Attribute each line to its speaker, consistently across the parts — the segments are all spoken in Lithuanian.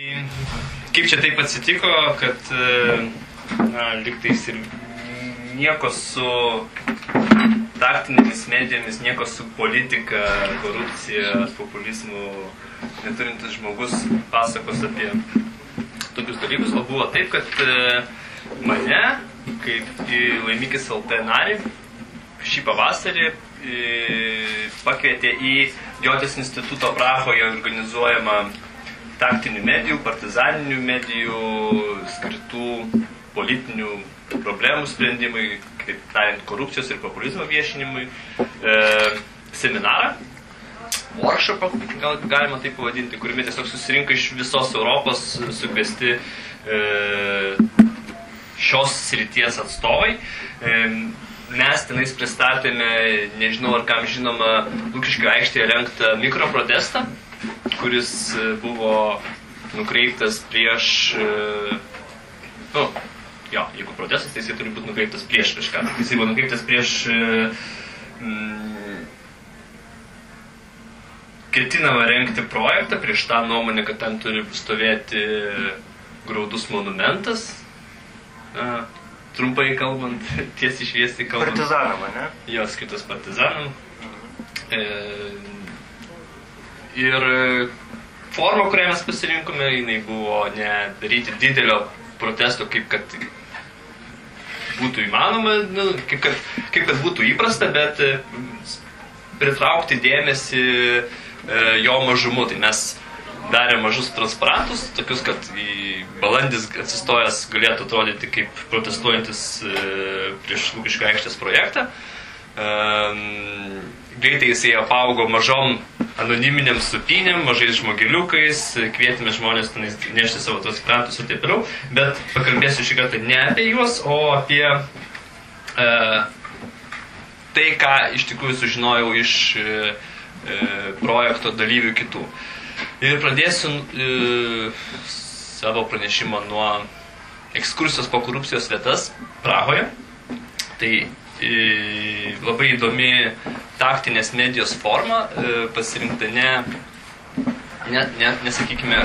Speaker 1: Kaip čia taip atsitiko, kad lygtais ir nieko su taktinėmis medijomis, nieko su politika, korupcija, populizmu neturintis žmogus pasakos apie tokius dalykus. O buvo taip, kad mane, kaip į Laimikis LT narį, šį pavasarį pakvietė į Giotes instituto Prahoje organizuojamą taktinių medijų, partizaninių medijų, skirtų politinių problemų sprendimui, kaip tariant, korupcijos ir populizmo viešinimui, seminarą, workshopą, gal galima taip pavadinti, kuriame tiesiog susirinko iš visos Europos sukviesti šios srities atstovai. Mes tenais pristatėme, nežinau ar kam žinoma, Lukiškių aikštėje rengtą mikroprotestą, kuris buvo nukreiptas prieš, jeigu protestas, tai jisai turi būti nukreiptas prieš kažką. Jisai buvo nukreiptas prieš ketinamą rengti projektą, prieš tą nuomonę, kad ten turi stovėti graudus monumentas, trumpai kalbant, tiesiai šviesiai kalbant.
Speaker 2: Partizanam, ne?
Speaker 1: Jo, skirtas partizanam. Ir forma, kurią mes pasirinkome, jinai buvo ne daryti didelio protesto, kaip kad būtų įmanoma, kaip kad būtų įprasta, bet pritraukti dėmesį jo mažumu. Tai mes darėme mažus transparantus, tokius, kad balandis atsistojęs galėtų atrodyti kaip protestuojantis prieš Lukiškių aikštės projektą. Greitai jisai apaugo mažom anoniminiam supynėm, mažais žmogeliukais, kvietėme žmonės nešti savo transplantus ir taip toliau, bet pakalbėsiu šį kartą ne apie juos, o apie tai, ką iš tikrųjų sužinojau iš projekto dalyvių kitų. Ir pradėsiu savo pranešimą nuo ekskursijos po korupcijos vietas Prahoje. Tai labai įdomi taktinės medijos forma, pasirinkta sakykime,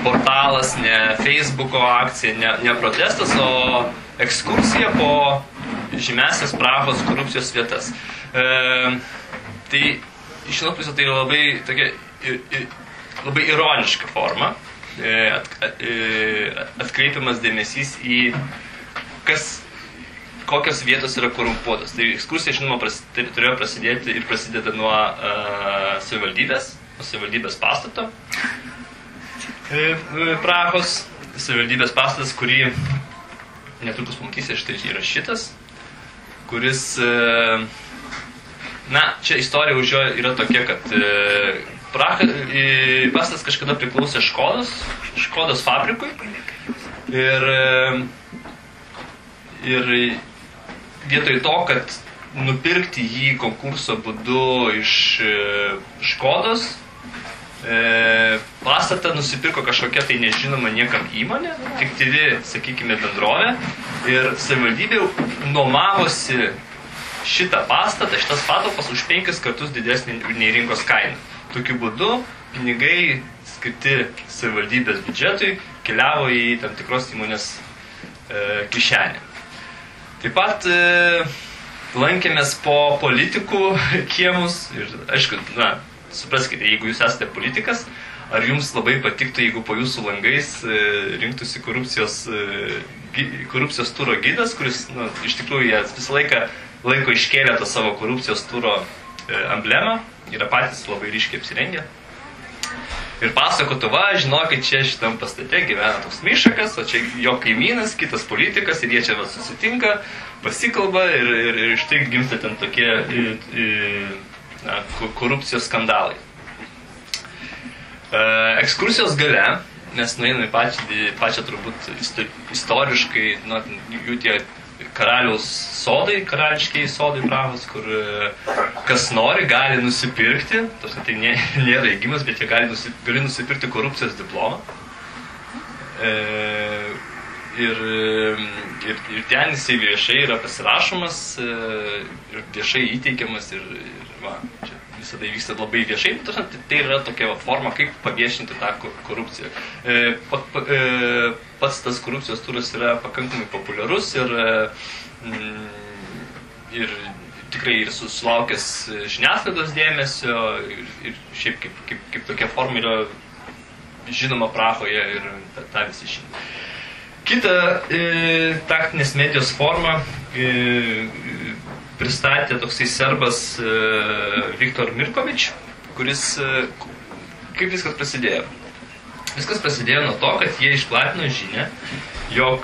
Speaker 1: portalas, ne Facebooko akcija, ne protestas, o ekskursija po žymiausias Prahos korupcijos vietas. Tai iš vienos pusės tai yra labai tokia labai ironiška forma, atkreipiamas dėmesys į kokios vietos yra korumpuotos. Tai ekskursija, žinoma, turėjo prasidėti ir prasideda nuo savivaldybės pastato Prahos. Savivaldybės pastatas, kurį netrukus pamatysite, štai yra šitas, kuris, čia istorija už jo yra tokia, kad pastatas kažkada priklausė Škodos fabrikui ir vietoj to, kad nupirkti jį konkurso būdu iš Škodos, pastatą nusipirko kažkokia tai nežinoma niekam įmonė, fiktyvi, sakykime, bendrovė, ir savivaldybė nuomavosi šitą pastatą, šitas patalpas už 5 kartus didesnį nei rinkos kaina. Tokiu būdu pinigai skirti savivaldybės biudžetui keliavo į tam tikros įmonės kišenę. Taip pat lankėmės po politikų kiemus ir, aišku, supraskite, jeigu jūs esate politikas, ar jums labai patiktų, jeigu po jūsų langais rinktųsi korupcijos turo gidas, kuris, iš tikrųjų, jie visą laiką laiko iškėlė tą savo korupcijos turo emblemą, yra patys labai ryškiai apsirengę. Ir pasakotų, žinokit, čia šitam pastate gyvena toks Mišakas, o čia jo kaimynas, kitas politikas, ir jie čia susitinka, pasikalba ir štai gimsta ten tokie korupcijos skandalai. Ekskursijos gale, mes nueiname pačią turbūt istoriškai, jų tie karaliaus sodai, karališkiai sodai Prahos, kur kas nori, gali nusipirkti, tai nėra įgymas, bet jie gali nusipirkti korupcijos diplomą. Ir ten jisai viešai yra pasirašomas, ir viešai įteikiamas, ir čia visada vyksta labai viešai, tai yra tokia forma, kaip paviešinti tą korupciją. Pats tas korupcijos turas yra pakankamai populiarus ir tikrai ir sulaukęs žiniasklaidos dėmesio ir šiaip kaip tokia forma yra žinoma Prahoje ir tą visi žino. Kita taktinės medijos forma pristatė toksai serbas Viktor Mirkovič, kuris, kaip viskas prasidėjo? Viskas prasidėjo nuo to, kad jie išplatino žinią, jog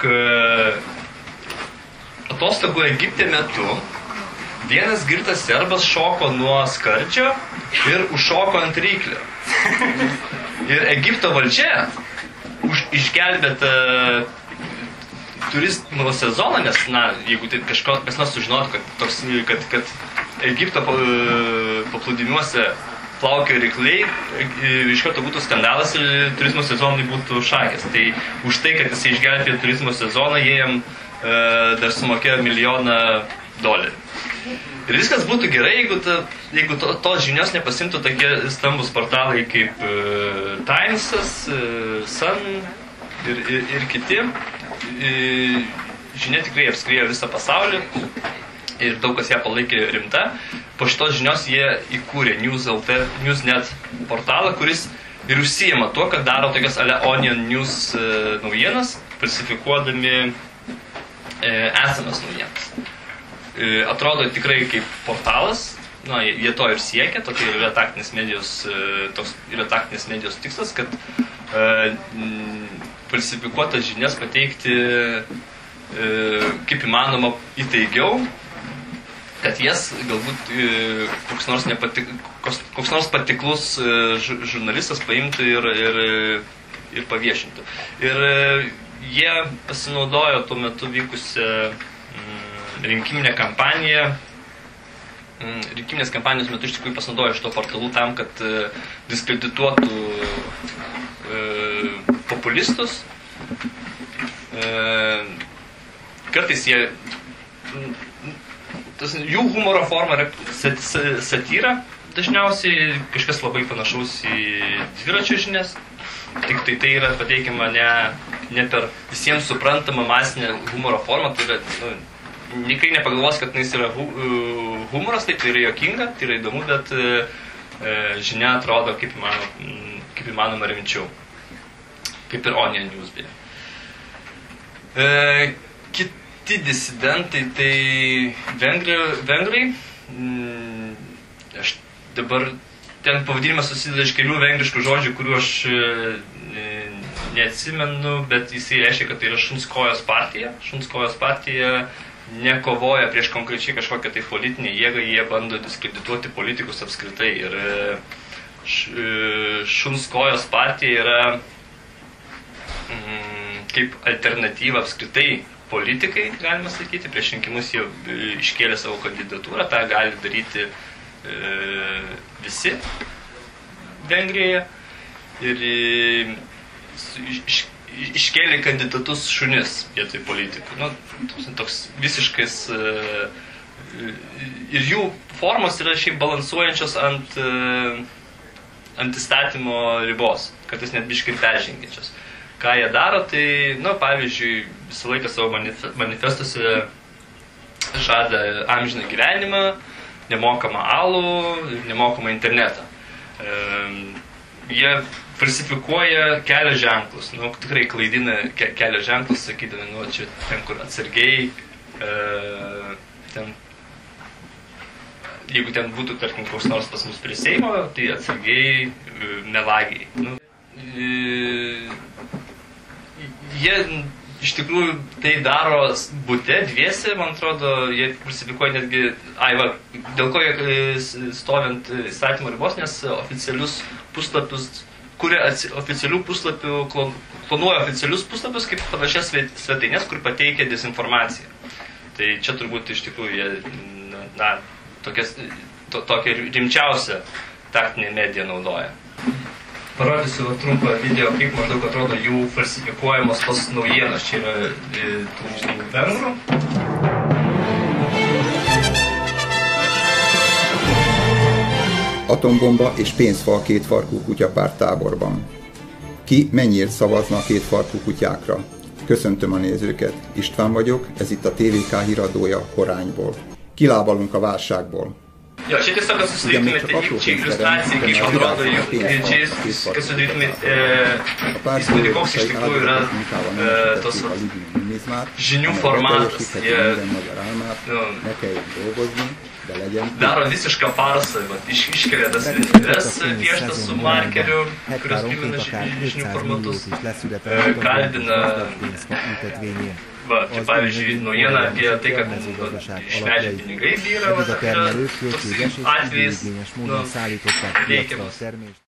Speaker 1: atostogų Egipte metu vienas girtas serbas šoko nuo skardžio ir užšoko ant ryklio. Ir Egipto valdžia išgelbėta turizmo sezoną, nes, jeigu tai kas nors sužinotų, kad Egipto paplūdimiuose plaukia rykliai, iš karto būtų skandalas ir turizmo sezonai būtų šakės. Tai už tai, kad jis išgelbėjo turizmo sezoną, jie jam dar sumokėjo $1,000,000. Ir viskas būtų gerai, jeigu tos žinios nepasimtų tokie stambus portalai kaip Times'as, Sun ir kiti. Žinia tikrai apskriejo visą pasaulį ir daug kas ją palaikė rimta. Po šitos žinios jie įkūrė Newsnet portalą, kuris ir užsijama tuo, kad daro tokias Onion News naujienas, falsifikuodami esamas naujienas. Atrodo tikrai kaip portalas, jie to ir siekia, tokia yra taktinės medijos tikslas, kad falsifikuotas žinias pateikti kaip įmanoma įtaigiau, kad jas galbūt koks nors patiklus žurnalistas paimtų ir paviešintų. Ir jie pasinaudojo tuo metu vykusią rinkiminę kampaniją. Rinkiminės kampanijos metu iš tikrųjų pasinaudojo šito portalų tam, kad diskredituotų populistus. Kartais jų humoro forma yra satyra, dažniausiai kažkas labai panašaus į dviračio žinias, tik tai yra pateikiama ne per visiems suprantamą masinę humoro formą, tai yra, tikrai nepagalvos, kad jis yra humoras, tai yra juokinga, tai yra įdomu, bet žinia atrodo kaip įmanoma rimčiau. Kaip ir Onion News beje. Kiti disidentai, tai vengrai. Aš dabar ten pavadinimas susideda iš kelių vengriškų žodžių, kurių aš neatsimenu, bet jisai reiškia, kad tai yra Šunskojos partija. Šunskojos partija nekovoja prieš konkrečiai kažkokią tai politinę jėgą, jie bando diskredituoti politikus apskritai. Ir Šunskojos partija yra kaip alternatyva apskritai politikai, galima sakyti. Prieš rinkimus jie iškėlė savo kandidatūrą, tą gali daryti visi Vengrijoje. Ir iškėlė kandidatus šunis vietoj politikų. Toks visiškas. Ir jų formos yra šiaip balansuojančios ant įstatymo ribos, kad jis net biškai peržengiančios. Ką jie daro, tai, pavyzdžiui, visą laiką savo manifestuose žada amžiną gyvenimą, nemokamą alų ir nemokamą internetą. Jie falsifikuoja kelio ženklus, tikrai klaidina kelio ženklus, sakydami, čia ten, kur atsargiai, jeigu ten būtų, tarkim, koks nors pas mus prie Seimo, tai atsargiai melagiai. Jie iš tikrųjų tai daro bute, dviese, man atrodo, jie falsifikuoja netgi, dėl ko jie stovint įstatymo ribos, nes oficialius puslapius, kuria oficialių puslapių, klonuoja oficialius puslapius kaip panašias svetainės, kur pateikia dezinformaciją. Tai čia turbūt iš tikrųjų jie, tokia rimčiausia taktinė medija naudoja. Parodysiu trumpą video, kaip maždaug atrodo jų falsifikuojamos tos naujienos. Čia yra tų vengrų.
Speaker 2: Atombomba és pénzfal kétfarkú kutyapárt táborban. Ki mennyiért szavazna a kétfarkú kutyákra? Köszöntöm a nézőket, István vagyok, ez itt a TVK híradója Horányból. Kilábalunk a válságból.
Speaker 1: Jo, čia tiesiog susidarytumėte čia iliustraciją iki šiol rodo čia susidarytumėte įspūdį, koks iš tikrųjų yra tos žinių formatas. Jie daro visišką farsą, iškelia tas liniules pieštas su markeriu, kurios primena žinių formatus, kalbina. Va, čia pavyzdžiui, naujiena apie tai, kad išleidžia pinigai byra, toks atvejis veikiamas.